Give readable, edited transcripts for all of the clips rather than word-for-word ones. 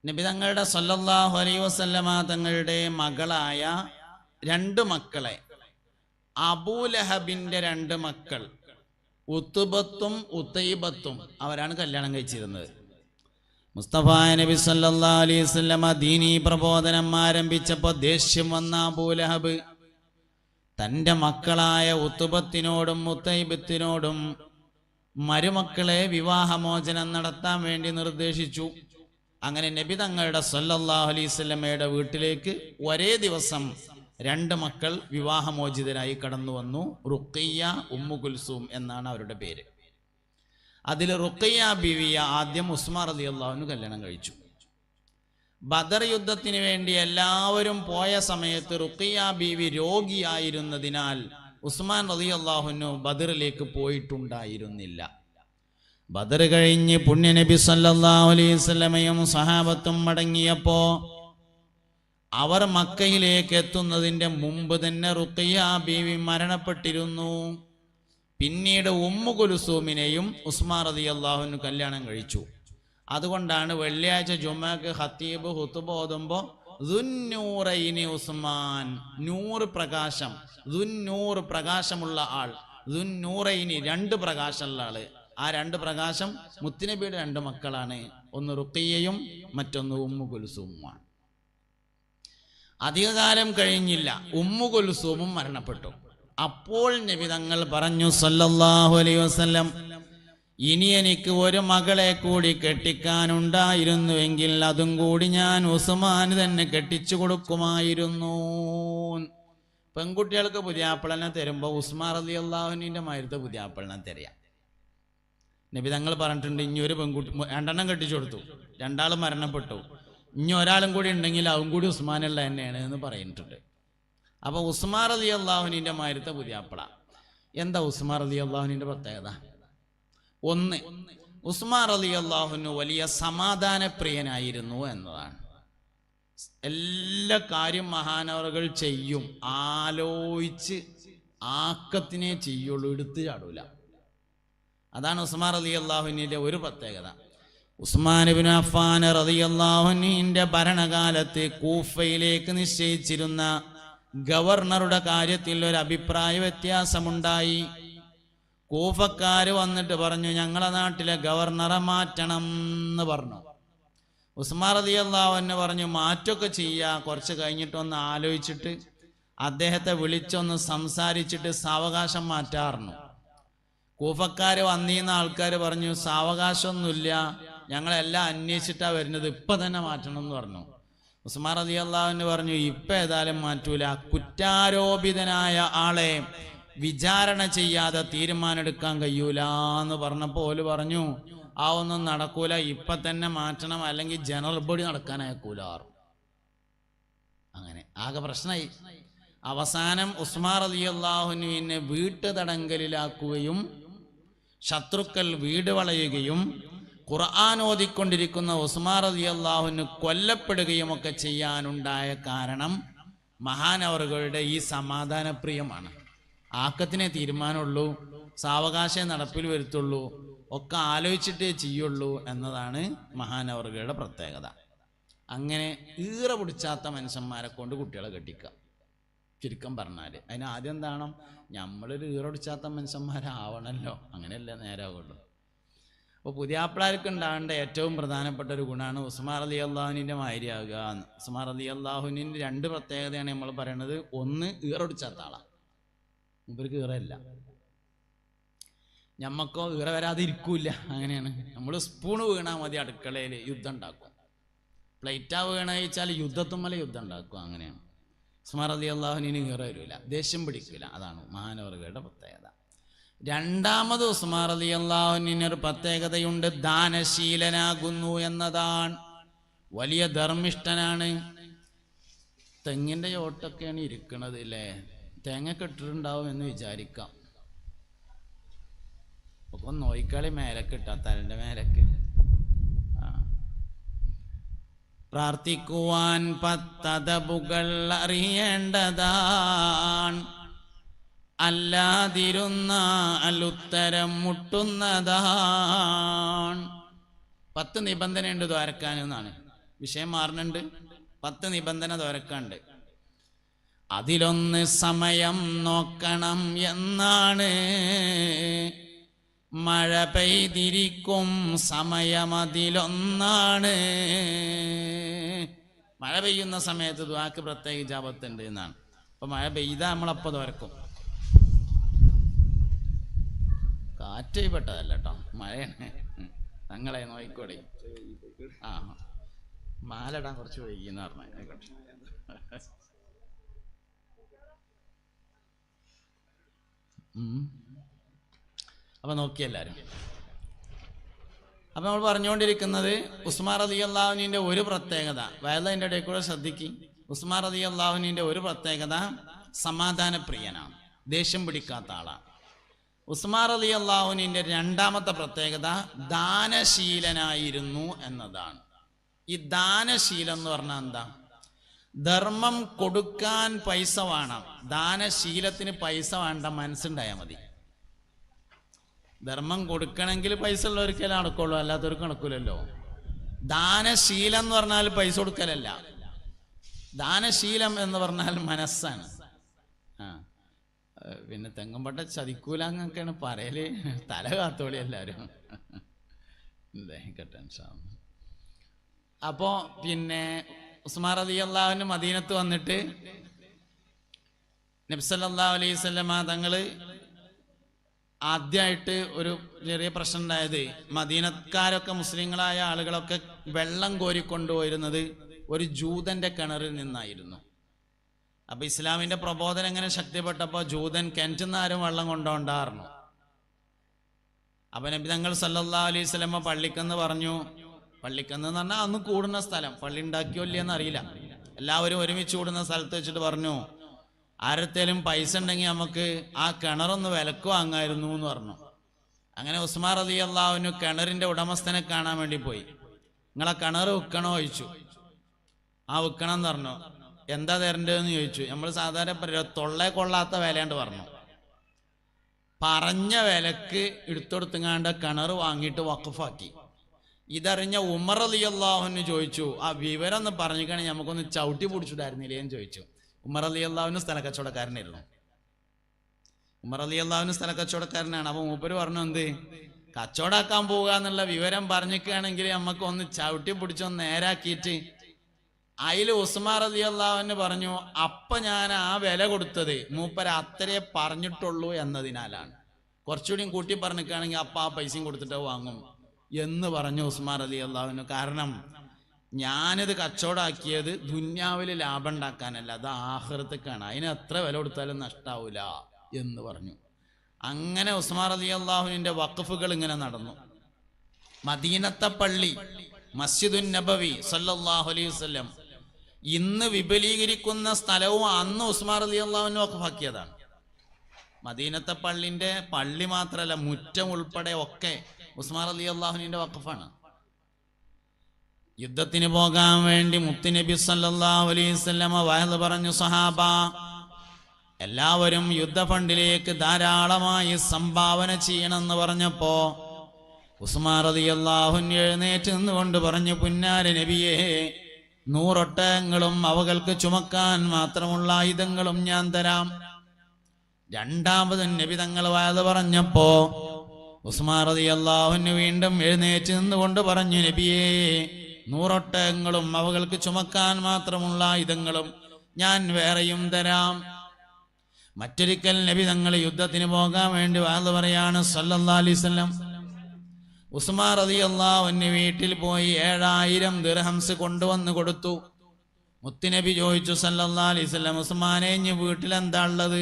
നബി തങ്ങളുടെ സല്ലല്ലാഹു അലൈഹി വസല്ലമ തങ്ങളുടെ മകളായ രണ്ട് മക്കളെ, അബൂലഹബിന്റെ രണ്ട് മക്കൾ ഉത്തുബത്തും ഉത്തൈബത്തും അവരാണ് കല്യാണം കഴിച്ചിരുന്നത്. മുസ്തഫ നബി സല്ലല്ലാഹു അലൈഹി വസല്ലമ ദീനീ പ്രബോധനം ആരംഭിച്ചപ്പോൾ ദേഷ്യം വന്ന അബൂലഹബ് തൻ്റെ മക്കളായ ഉത്തുബത്തിനോടും ഉത്തൈബത്തിനോടും മരുമക്കളെ വിവാഹമോചനം നടത്താൻ വേണ്ടി നിർദ്ദേശിച്ചു. അങ്ങനെ നബി തങ്ങളുടെ സല്ലല്ലാഹു അലൈഹി വസല്ലമയുടെ വീട്ടിലേക്ക് ഒരേ ദിവസം രണ്ട് മക്കൾ വിവാഹമോചിതരായി കടന്നു വന്നു. റുഖിയ്യ, ഉമ്മു കുൽസൂം എന്നാണ് അവരുടെ പേര്. അതിൽ റുഖിയ്യ ബീവിയെ ആദ്യം ഉസ്മാൻ റളിയല്ലാഹു അൻഹു കല്യാണം കഴിച്ചു. ബദർ യുദ്ധത്തിന് വേണ്ടി എല്ലാവരും പോയ സമയത്ത് റുഖിയ്യ ബീവി രോഗിയായിരുന്നതിനാൽ ഉസ്മാൻ റളിയല്ലാഹു അൻഹു ബദറിലേക്ക് പോയിട്ടുണ്ടായിരുന്നില്ല. ബദർ കഴിഞ്ഞ് പുണ്യനബി സല്ലല്ലാഹു അലൈഹി വസല്ലമയും സഹാബത്തും മടങ്ങിയപ്പോ അവർ മക്കയിലേക്ക് എത്തുന്നതിന്റെ മുമ്പ് തന്നെ റുഖിയ്യ ബീവി മരണപ്പെട്ടിരുന്നു. പിന്നീട് ഉമ്മു കുൽസൂമിനെയും ഉസ്മാൻ റളിയല്ലാഹു അൻഹു കല്യാണം കഴിച്ചു. അതുകൊണ്ടാണ് വെള്ളിയാഴ്ച ജുമഅക്ക് ഖത്തീബ് ഖുതുബ ഓതുമ്പോൾ ദുന്നൂറൈനി ഉസ്മാൻ, നൂറ് പ്രകാശം, ദുന്നൂർ പ്രകാശമുള്ള ആൾ, ദുന്നൂറൈനി രണ്ട് പ്രകാശമുള്ള ആള്. ആ രണ്ട് പ്രകാശം മുത്തുനബിയുടെ രണ്ട് മക്കളാണ്, ഒന്ന് റുഖിയ്യയും മറ്റൊന്ന് ഉമ്മു കുൽസൂമുമാണ്. അധികകാലം കഴിഞ്ഞില്ല, ഉമ്മു കുൽസൂമും മരണപ്പെട്ടു. അപ്പോൾ നബി തങ്ങൾ പറഞ്ഞു സല്ലല്ലാഹു അലൈഹി വസല്ലം, ഇനി എനിക്ക് ഒരു മകളെ കൂടി കെട്ടിക്കാനുണ്ടായിരുന്നുവെങ്കിൽ അതും കൂടി ഞാൻ ഉസ്മാന് തന്നെ കെട്ടിച്ചു കൊടുക്കുമായിരുന്നു. പെൺകുട്ടികൾക്ക് പുതിയാപ്പിളനെ തരുമ്പോൾ ഉസ്മാൻ റളിയല്ലാഹു അൻഹുവിന്റെ മാതിരത്തെ പുതിയാപ്പിളനെ തരാം. നബി തങ്ങൾ പറഞ്ഞിട്ടുണ്ട്, ഇനി ഒരു പെൺകുട്ടി രണ്ടെണ്ണം കെട്ടിച്ചു കൊടുത്തു, രണ്ടാളും മരണപ്പെട്ടു, ഇനി ഒരാളും കൂടി ഉണ്ടെങ്കിൽ അതും കൂടി ഉസ്മാനുള്ള തന്നെയാണ് എന്ന് പറഞ്ഞിട്ടുണ്ട്. അപ്പോൾ ഉസ്മാൻ റളിയല്ലാഹു അൻഹുവിന്റെ മാതിരത്തെ പുതിയാപ്പിള. എന്താ ഉസ്മാൻ റളിയല്ലാഹു അൻഹുവിന്റെ പ്രത്യേകത? ഒന്ന്, ഉസ്മാൻ റളിയല്ലാഹു അൻഹു വലിയ സമാധാന പ്രിയനായിരുന്നു എന്നതാണ്. എല്ലാ കാര്യം മഹാനവറുകൾ ചെയ്യും, ആലോചിച്ച് ആക്കത്തിനെ ചെയ്യുള്ളൂ, എടുത്തു ചാടൂല. അതാണ് ഉസ്മാൻ റളിയല്ലാഹു അൻഹുവിന്റെ ഒരു പ്രത്യേകത. ഉസ്മാൻ ഇബ്നു അഫ്ഫാൻ റളിയല്ലാഹു അൻഹുവിന്റെ ഭരണകാലത്ത് കൂഫയിലേക്ക് നിശ്ചയിച്ചിരുന്ന ഗവർണറുടെ കാര്യത്തിൽ ഒരു അഭിപ്രായ വ്യത്യാസമുണ്ടായി. കൂഫക്കാര് വന്നിട്ട് പറഞ്ഞു, ഞങ്ങളെ നാട്ടിലെ ഗവർണറെ മാറ്റണം എന്ന് പറഞ്ഞു. ഉസ്മാൻ റളിയല്ലാഹു അൻഹു പറഞ്ഞു, മാറ്റൊക്കെ ചെയ്യാ, കുറച്ച് കഴിഞ്ഞിട്ടൊന്ന് ആലോചിച്ചിട്ട് അദ്ദേഹത്തെ വിളിച്ചൊന്ന് സംസാരിച്ചിട്ട് സാവകാശം മാറ്റാറുണ്ട്. കൂഫക്കാര് വന്നിരുന്ന ആൾക്കാർ പറഞ്ഞു, സാവകാശമൊന്നുമില്ല, ഞങ്ങളെല്ലാം അന്വേഷിച്ചിട്ടാ വരുന്നത്, ഇപ്പൊ തന്നെ മാറ്റണം എന്ന് പറഞ്ഞു. ഉസ്മാൻ റളിയല്ലാഹു അൻഹു പറഞ്ഞു, ഇപ്പൊ ഏതായാലും മാറ്റൂല, കുറ്റാരോപിതനായ ആളെ വിചാരണ ചെയ്യാതെ തീരുമാനമെടുക്കാൻ കഴിയൂല എന്ന് പറഞ്ഞപ്പോൾ ഓല് പറഞ്ഞു, ആ ഒന്നും നടക്കൂല, ഇപ്പൊ തന്നെ മാറ്റണം, അല്ലെങ്കിൽ ജനറൽ ബോഡി നടക്കാൻ അയക്കൂല. അങ്ങനെ ആകെ പ്രശ്നമായി. അവസാനം ഉസ്മാൻ റളിയല്ലാഹു അൻഹുവിനെ വീട്ടുതടങ്കലിലാക്കുകയും ശത്രുക്കൾ വീട് വളയുകയും ഖുർആൻ ഓതിക്കൊണ്ടിരിക്കുന്ന ഉസ്മാൻ റളിയല്ലാഹു അൻഹു കൊല്ലപ്പെടുകയും ഒക്കെ ചെയ്യാനുണ്ടായ കാരണം മഹാനവറുകളുടെ ഈ സമാധാനപ്രിയമാണ്. ആക്കത്തിനെ തീരുമാനമുള്ളൂ, സാവകാശം നടപ്പിൽ വരുത്തുള്ളൂ, ഒക്കെ ആലോചിച്ചിട്ടേ ചെയ്യുള്ളൂ എന്നതാണ് മഹാനവറുകളുടെ പ്രത്യേകത. അങ്ങനെ ഈറ പിടിച്ചാത്ത മനുഷ്യന്മാരെ കൊണ്ട് കുട്ടികളെ കെട്ടിക്കുക. ചുരുക്കം പറഞ്ഞാൽ അതിന് ആദ്യം എന്താണ്, നമ്മളൊരു ഈറൊടിച്ചാത്ത മനുഷ്യന്മാരാവണമല്ലോ, അങ്ങനെയല്ല നേരാവുള്ളൂ. അപ്പോൾ പുതിയാപ്പിളാർക്ക് ഉണ്ടാകേണ്ട ഏറ്റവും പ്രധാനപ്പെട്ട ഒരു ഗുണമാണ് ഉസ്മാൻ റളിയല്ലാഹു അൻഹുവിന്റെ മാതിരിയാകുക. ഉസ്മാൻ റളിയല്ലാഹു അൻഹുവിന്റെ രണ്ട് പ്രത്യേകതയാണ് നമ്മൾ പറയണത്. ഒന്ന്, ഈറൊടിച്ചാത്ത ആളാണ്, ഇവർക്ക് ഈറയില്ല. ഞമ്മക്കോ ഈറ വരാതെ ഇരിക്കൂല, അങ്ങനെയാണ്. നമ്മൾ സ്പൂണ് വീണാൽ മതി അടുക്കളയിൽ യുദ്ധം ഉണ്ടാക്കും, പ്ലേറ്റാ വീണ വെച്ചാൽ യുദ്ധത്തുമ്മല യുദ്ധം ഉണ്ടാക്കും, അങ്ങനെയാണ്. ഉസ്മാൻ റളിയല്ലാഹു അൻഹുവിന് ഈറ വരില്ല, ദേഷ്യം പിടിക്കില്ല. അതാണ് മഹാനവറുകളുടെ പ്രത്യേകത. രണ്ടാമത് ഉസ്മാൻ റളിയല്ലാഹു അൻഹുവിന് ഒരു പ്രത്യേകതയുണ്ട്, ദാനശീലനാകുന്നു എന്നതാണ്. വലിയ ധർമ്മിഷ്ഠനാണ്. തെങ്ങിന്റെ ചോട്ടൊക്കെയാണ് ഇരിക്കണത് അല്ലേ, തേങ്ങ കെട്ടിട്ടുണ്ടാവും എന്ന് വിചാരിക്കാം. ഒക്കെ നോയിക്കളി മേലക്ക് ഇട്ടാ, തലന്റെ മേലക്ക്. പ്രാർത്ഥിക്കുവാൻ പത്തതബുകൾ അറിയേണ്ടതാണ്, അല്ലാതിരുന്നാൽ ഉത്തരം മുട്ടുന്നതാണ്. 10 നിബന്ധനയുണ്ട് ദ്വാരക്കാനെന്നാണ്. വിഷയം മാറുന്നുണ്ട്. 10 നിബന്ധന തുറക്കാണ്ട്. അതിലൊന്ന് സമയം നോക്കണം എന്നാണ്. മഴ പെയ്തിരിക്കും സമയം അതിലൊന്നാണ്. മഴ പെയ്യുന്ന സമയത്ത് ദുആക്ക് പ്രത്യേക ഇജാബത്തുണ്ട് എന്നാണ്. അപ്പൊ മഴ പെയ്താൽ നമ്മളപ്പോൾ തുറക്കും. കാറ്റ് പെട്ടതല്ല കേട്ടോ, മഴയാണ്. തങ്ങളെ നോയിക്കോടെ. ആ മാലടാൻ കുറച്ച് വൈകിന്ന് പറഞ്ഞു. ആയിക്കോട്ടെ. അപ്പൊ നോക്കിയെല്ലാരും. അപ്പൊ നമ്മൾ പറഞ്ഞുകൊണ്ടിരിക്കുന്നത് ഉസ്മാൻ റളിയല്ലാഹു അൻഹുവിന്റെ ഒരു പ്രത്യേകത, വയലതിൻ്റെ ഇടയിൽ കൂടെ ശ്രദ്ധിക്കും. ഉസ്മാൻ റളിയല്ലാഹു അൻഹുവിന്റെ ഒരു പ്രത്യേകത സമാധാനപ്രിയനാണ്, ദേഷ്യം പിടിക്കാത്ത ആളാണ്. ഉസ്മാൻ റളിയല്ലാഹു അൻഹുവിന്റെ രണ്ടാമത്തെ പ്രത്യേകത ദാനശീലനായിരുന്നു എന്നതാണ്. ഈ ദാനശീലം എന്ന് പറഞ്ഞാൽ എന്താ? ധർമ്മം കൊടുക്കാൻ പൈസ വേണം, ദാനശീലത്തിന് പൈസ വേണ്ട, മനസ്സുണ്ടായാൽ മതി. ധർമ്മം കൊടുക്കണമെങ്കിൽ പൈസ ഉള്ളവർക്കേ നടക്കുള്ളൂ, അല്ലാത്തവർക്ക് നടക്കൂലല്ലോ. ദാനശീലം എന്ന് പറഞ്ഞാൽ പൈസ കൊടുക്കലല്ല, ദാനശീലം എന്ന് പറഞ്ഞാൽ മനസ്സാണ്. പിന്നെ തെങ്ങുംപട്ട ചതിക്കൂല എന്നൊക്കെയാണ് പറയല്. തല കാത്തോളി എല്ലാവരും. അപ്പോ പിന്നെ ഉസ്മാൻ റളിയല്ലാഹു അൻഹു മദീനത്ത് വന്നിട്ട് നബി സല്ലല്ലാഹു അലൈഹി വസല്ലമ തങ്ങള് ആദ്യമായിട്ട് ഒരു ചെറിയ പ്രശ്നം ഉണ്ടായത്, മദീനക്കാരൊക്കെ മുസ്ലിങ്ങളായ ആളുകളൊക്കെ വെള്ളം കോരിക്കൊണ്ടുപോയിരുന്നത് ഒരു ജൂതന്റെ കിണറിൽ നിന്നായിരുന്നു. അപ്പൊ ഇസ്ലാമിന്റെ പ്രബോധനം എങ്ങനെ ശക്തിപ്പെട്ടപ്പോ ജൂതൻ കിണറ്റിൽ ആരും വെള്ളം കൊണ്ടുപോണ്ടായിരുന്നു. അപ്പൊ നബി തങ്ങൾ സല്ലല്ലാഹു അലൈഹി വസല്ലമ പള്ളിക്കെന്ന് പറഞ്ഞു. പള്ളിക്കെന്ന് പറഞ്ഞാൽ അന്ന് കൂടുന്ന സ്ഥലം, പള്ളി ഉണ്ടാക്കിയോ ഇല്ലയെന്ന് അറിയില്ല, എല്ലാവരും ഒരുമിച്ച് കൂടുന്ന സ്ഥലത്ത് വെച്ചിട്ട് പറഞ്ഞു, ആരത്തേലും പൈസ ഉണ്ടെങ്കിൽ നമുക്ക് ആ കിണറൊന്ന് വിലക്ക് വാങ്ങായിരുന്നു എന്ന് പറഞ്ഞു. അങ്ങനെ ഉസ്മാൻ റളിയല്ലാഹു അൻഹു കിണറിന്റെ ഉടമസ്ഥനെ കാണാൻ വേണ്ടി പോയി. നിങ്ങളെ കിണർ വിൽക്കണോ ചോദിച്ചു. ആ വിൽക്കണം എന്ന് പറഞ്ഞു. എന്താ തരേണ്ടതെന്ന് ചോദിച്ചു. നമ്മൾ സാധാരണ തൊള്ളേ കൊള്ളാത്ത വിലയാണ്ട് പറഞ്ഞു. പറഞ്ഞ വിലക്ക് എടുത്തെടുത്തുങ്ങാണ്ട് കിണർ വാങ്ങിയിട്ട് വഖഫാക്കി. ഇതറിഞ്ഞ ഉമർ റളിയല്ലാഹു അൻഹു ചോദിച്ചു, ആ വിവരം ഒന്ന് പറഞ്ഞിക്കണേ നമുക്കൊന്ന് ചവിട്ടി പിടിച്ചിട്ടായിരുന്നില്ലേ എന്ന് ചോദിച്ചു. ഉമർ റളിയല്ലാഹു അൻഹു സ്ഥല കച്ചവടക്കാരനായിരുന്നു. ഉമർ റളിയല്ലാഹു അൻഹു സ്ഥല കച്ചവടക്കാരനാണ്. അപ്പൊ മൂപ്പര് പറഞ്ഞു, എന്ത് കച്ചവടാക്കാൻ പോവുക എന്നുള്ള വിവരം പറഞ്ഞിക്കുകയാണെങ്കിൽ നമുക്ക് ഒന്ന് ചവിട്ടി പിടിച്ചൊന്ന് നേരാക്കിയിട്ട്. അതിൽ ഉസ്മാൻ റളിയല്ലാഹു അൻഹു പറഞ്ഞു, അപ്പൊ ഞാൻ ആ വില കൊടുത്തത് മൂപ്പര് അത്രേ പറഞ്ഞിട്ടുള്ളൂ എന്നതിനാലാണ്. കുറച്ചുകൂടിയും കൂട്ടി പറഞ്ഞിക്കുകയാണെങ്കിൽ അപ്പൊ ആ പൈസയും കൊടുത്തിട്ട് വാങ്ങും എന്ന് പറഞ്ഞു ഉസ്മാൻ റളിയല്ലാഹു അൻഹു. കാരണം ഞാനിത് കച്ചവടാക്കിയത് ദുന്യാവിൽ ലാഭം ഉണ്ടാക്കാനല്ല, അത് ആഖിറത്തേക്കാണ്, അതിന് എത്ര വില കൊടുത്താലും നഷ്ടാവൂല എന്ന് പറഞ്ഞു. അങ്ങനെ ഉസ്മാൻ റളിയല്ലാഹു അൻഹുവിന്റെ വഖഫുകൾ ഇങ്ങനെ നടന്നു. മദീനത്തെ പള്ളി മസ്ജിദുൻ നബവി സല്ലല്ലാഹു അലൈഹി വസല്ലം ഇന്ന് വിപുലീകരിക്കുന്ന സ്ഥലവും അന്ന് ഉസ്മാൻ റളിയല്ലാഹു അൻഹു വഖഫാക്കിയതാണ്. മദീനത്തെ പള്ളി മാത്രമല്ല, മുറ്റം ഉൾപ്പെടെ ഒക്കെ ഉസ്മാൻ റളിയല്ലാഹു അൻഹുവിന്റെ വഖഫാണ്. യുദ്ധത്തിന് പോകാൻ വേണ്ടി മുത്തുനബി സല്ലല്ലാഹു അലൈഹി വസല്ലമ വഅദ് പറഞ്ഞു, സഹാബ എല്ലാവരും യുദ്ധ ഫണ്ടിലേക്ക് ധാരാളമായി സംഭാവന ചെയ്യണമെന്ന് പറഞ്ഞപ്പോ ഉസ്മാൻ റളിയല്ലാഹു അൻഹു എഴുന്നേറ്റ് നിന്നുകൊണ്ട് പറഞ്ഞു, പുന്നാര നബിയേ, 100 ഒട്ടകങ്ങളും അവകൾക്ക് ചുമക്കാൻ മാത്രമുള്ള ആയുധങ്ങളും ഞാൻ തരാം. രണ്ടാമത് നബി തങ്ങൾ വഅദ് പറഞ്ഞപ്പോ ഉസ്മാൻ റളിയല്ലാഹു അൻഹു വീണ്ടും എഴുന്നേറ്റ് നിന്നുകൊണ്ട് പറഞ്ഞു, നബിയേ, 100 ഒട്ടകങ്ങളും അവകൾക്ക് ചുമക്കാൻ മാത്രമുള്ള ആയുധങ്ങളും ഞാൻ വേറെയും തരാം. മറ്റൊരിക്കൽ നബി തങ്ങൾ യുദ്ധത്തിന് പോകാൻ വേണ്ടി വഅദ് പറയാണ് സല്ലല്ലാഹു അലൈഹി വസല്ലം. ഉസ്മാൻ റളിയല്ലാഹു അൻഹു വീട്ടിൽ പോയി 7000 ദിർഹംസ് കൊണ്ടുവന്ന് കൊടുത്തു. മുത്തുനബി ചോദിച്ചു സല്ലല്ലാഹു അലൈഹി വസല്ലം, ഉസ്മാനെ ഇനി വീട്ടിൽ എന്താ ഉള്ളത്?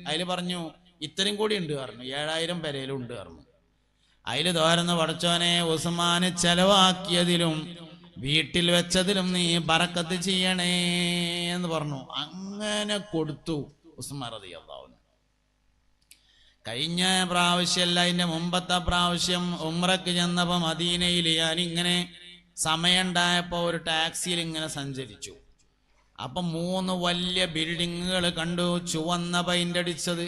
അതിൽ പറഞ്ഞു, ഇത്രയും കൂടി ഉണ്ട് പറഞ്ഞു, 7000 പെരയിലും ഉണ്ട് പറഞ്ഞു. അതിൽ തോരുന്ന പടച്ചോനെ, ഉസ്മാന് ചെലവാക്കിയതിലും വീട്ടിൽ വെച്ചതിലും നീ ബറക്കത്ത് ചെയ്യണേ എന്ന് പറഞ്ഞു. അങ്ങനെ കൊടുത്തു ഉസ്മാൻ റളിയല്ലാഹു അൻഹു. കഴിഞ്ഞ പ്രാവശ്യമല്ല, അതിന്റെ മുമ്പത്തെ പ്രാവശ്യം ഉംറക്ക് ചെന്നപ്പോ മദീനയിൽ ഞാനിങ്ങനെ സമയമുണ്ടായപ്പോ ഒരു ടാക്സിയിൽ ഇങ്ങനെ സഞ്ചരിച്ചു. അപ്പൊ 3 വലിയ ബിൽഡിങ്ങുകൾ കണ്ടു, ചുവന്ന പെയിന്റ് അടിച്ചത്.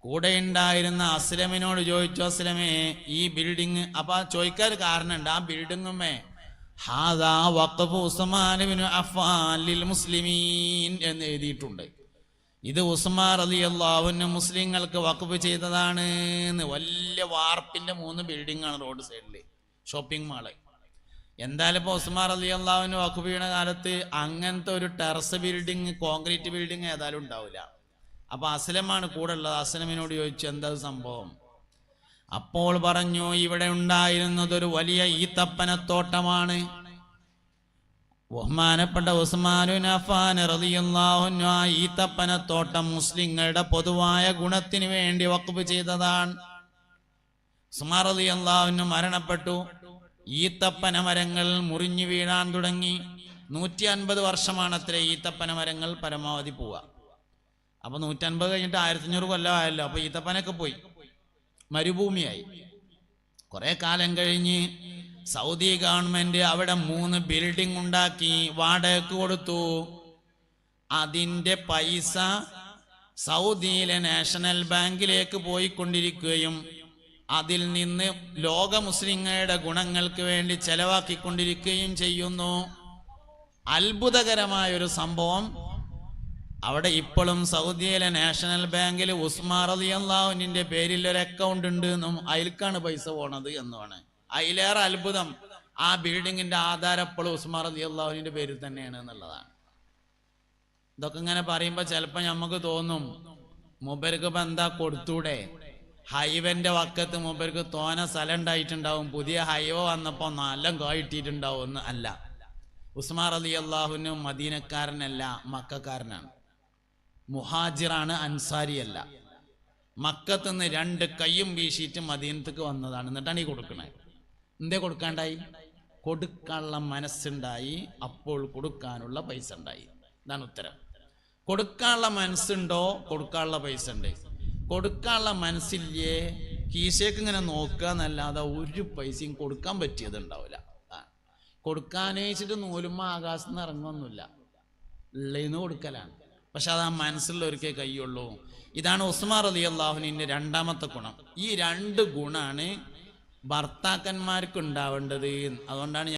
കൂടെ ഉണ്ടായിരുന്ന അസ്ലമിനോട് ചോദിച്ചു, അസ്ലമേ ഈ ബിൽഡിങ്, അപ്പൊ ചോദിക്കാൻ കാരണമുണ്ട്, ആ ബിൽഡിങ്ങുമേ ഹാദാ വഖഫ് ഉസ്മാൻ ഇബ്നു അഫ്ഫാൻ ലിൽ മുസ്ലിമീൻ എന്ന് എഴുതിയിട്ടുണ്ട്. ഇത് ഉസ്മാൻ റളിയല്ലാഹു അൻഹു മുസ്ലിങ്ങൾക്ക് വഖഫ് ചെയ്തതാണ് എന്ന്. വലിയ വാർപ്പിന്റെ 3 ബിൽഡിംഗ് ആണ് റോഡ് സൈഡിൽ, ഷോപ്പിംഗ് മാള്. എന്തായാലും ഇപ്പോൾ ഉസ്മാൻ റളിയല്ലാഹു അൻഹു വഖഫ് ചെയ്യുന്ന കാലത്ത് അങ്ങനത്തെ ഒരു ടെറസ് ബിൽഡിംഗ്, കോൺക്രീറ്റ് ബിൽഡിംഗ് ഏതായാലും ഉണ്ടാവില്ല. അപ്പൊ അസ്ലമാണ് കൂടെ ഉള്ളത്. അസ്ലമിനോട് ചോദിച്ചു എന്താ സംഭവം. അപ്പോൾ പറഞ്ഞു, ഇവിടെ ഉണ്ടായിരുന്നതൊരു വലിയ ഈത്തപ്പനത്തോട്ടമാണ്. ബഹുമാനപ്പെട്ട ഉസ്മാൻ ഇബ്നു അഫ്ഫാൻ റളിയല്ലാഹു അൻഹു ആ ഈത്തപ്പനത്തോട്ടം മുസ്ലിങ്ങളുടെ പൊതുവായ ഗുണത്തിന് വേണ്ടി വഖഫ് ചെയ്തതാണ്. ഉസ്മാൻ റളിയല്ലാഹു അൻഹു മരണപ്പെട്ടു. ഈത്തപ്പന മരങ്ങൾ മുറിഞ്ഞു വീഴാൻ തുടങ്ങി. 150 വർഷമാണ് അത്ര ഈത്തപ്പന മരങ്ങൾ പരമാവധി പോവുക. അപ്പൊ 150 കഴിഞ്ഞിട്ട് 1500 കൊല്ലമായല്ലോ. അപ്പൊ ഈത്തപ്പനൊക്കെ പോയി, മരുഭൂമിയായി. കുറെ കാലം കഴിഞ്ഞ് സൗദി ഗവൺമെന്റ് അവിടെ 3 ബിൽഡിംഗ് ഉണ്ടാക്കി, വാടകയ്ക്ക് കൊടുത്തു. അതിന്റെ പൈസ സൗദിയിലെ നാഷണൽ ബാങ്കിലേക്ക് പോയിക്കൊണ്ടിരിക്കുകയും അതിൽ നിന്ന് ലോക മുസ്ലിങ്ങളുടെ ഗുണങ്ങൾക്ക് വേണ്ടി ചെലവാക്കിക്കൊണ്ടിരിക്കുകയും ചെയ്യുന്നു. അത്ഭുതകരമായൊരു സംഭവം. അവിടെ ഇപ്പോഴും സൗദിയിലെ നാഷണൽ ബാങ്കിൽ ഉസ്മാൻ റളിയല്ലാഹു അൻഹുവിന്റെ പേരിൽ ഒരു അക്കൗണ്ട് ഉണ്ട് എന്നും അതിൽക്കാണ് പൈസ പോണത് എന്നുമാണ്. അതിലേറെ അത്ഭുതം, ആ ബിൽഡിങ്ങിന്റെ ആധാരം ഇപ്പോഴും ഉസ്മാൻ റളിയല്ലാഹു അൻഹുവിന്റെ പേരിൽ തന്നെയാണ് എന്നുള്ളതാണ്. ഇതൊക്കെ ഇങ്ങനെ പറയുമ്പോൾ ചിലപ്പോൾ നമുക്ക് തോന്നും മൂപ്പർക്ക് ഇപ്പം എന്താ കൊടുത്തൂടെ, ഹൈവേന്റെ വക്കത്ത് മൂപ്പർക്ക് തോന സ്ഥലം ഉണ്ടായിട്ടുണ്ടാവും, പുതിയ ഹൈവേ വന്നപ്പോൾ നല്ല കായിട്ടിട്ടുണ്ടാവും എന്ന്. അല്ല, ഉസ്മാൻ റളിയല്ലാഹു അൻഹു മദീനക്കാരനല്ല, മക്കക്കാരനാണ്, മുഹാജിറാണ്, അൻസാരിയല്ല. മക്കത്തുനിന്ന് 2 കയ്യും വീശിയിട്ട് മദീനത്തേക്ക് വന്നതാണ്. എന്നിട്ടാണ് ഈ കൊടുക്കണേ. എന്തേ കൊടുക്കാണ്ടായി? കൊടുക്കാനുള്ള മനസ്സുണ്ടായി, അപ്പോൾ കൊടുക്കാനുള്ള പൈസ ഉണ്ടായി. ഇതാണ് ഉത്തരം. കൊടുക്കാനുള്ള മനസ്സുണ്ടോ, കൊടുക്കാനുള്ള പൈസ ഉണ്ട്. കൊടുക്കാനുള്ള മനസ്സില്ലേ, കീശയ്ക്ക് ഇങ്ങനെ നോക്കുക എന്നല്ലാതെ ഒരു പൈസയും കൊടുക്കാൻ പറ്റിയത് ഉണ്ടാവില്ല. കൊടുക്കാനേച്ചിട്ട് നൂലുമ്മ ആകാശത്ത് നിന്ന് ഇറങ്ങുമൊന്നുമില്ല, ഉള്ളേന്ന് കൊടുക്കലാണ്. പക്ഷെ അത് ആ മനസ്സുള്ളവർക്കേ കയ്യുള്ളൂ. ഇതാണ് ഉസ്മാൻ റളിയല്ലാഹു അൻഹുവിന്റെ 2ാമത്തെ ഗുണം. ഈ 2 ഗുണാണ് ഭർത്താക്കന്മാർക്ക് ഉണ്ടാവേണ്ടത്. അതുകൊണ്ടാണ്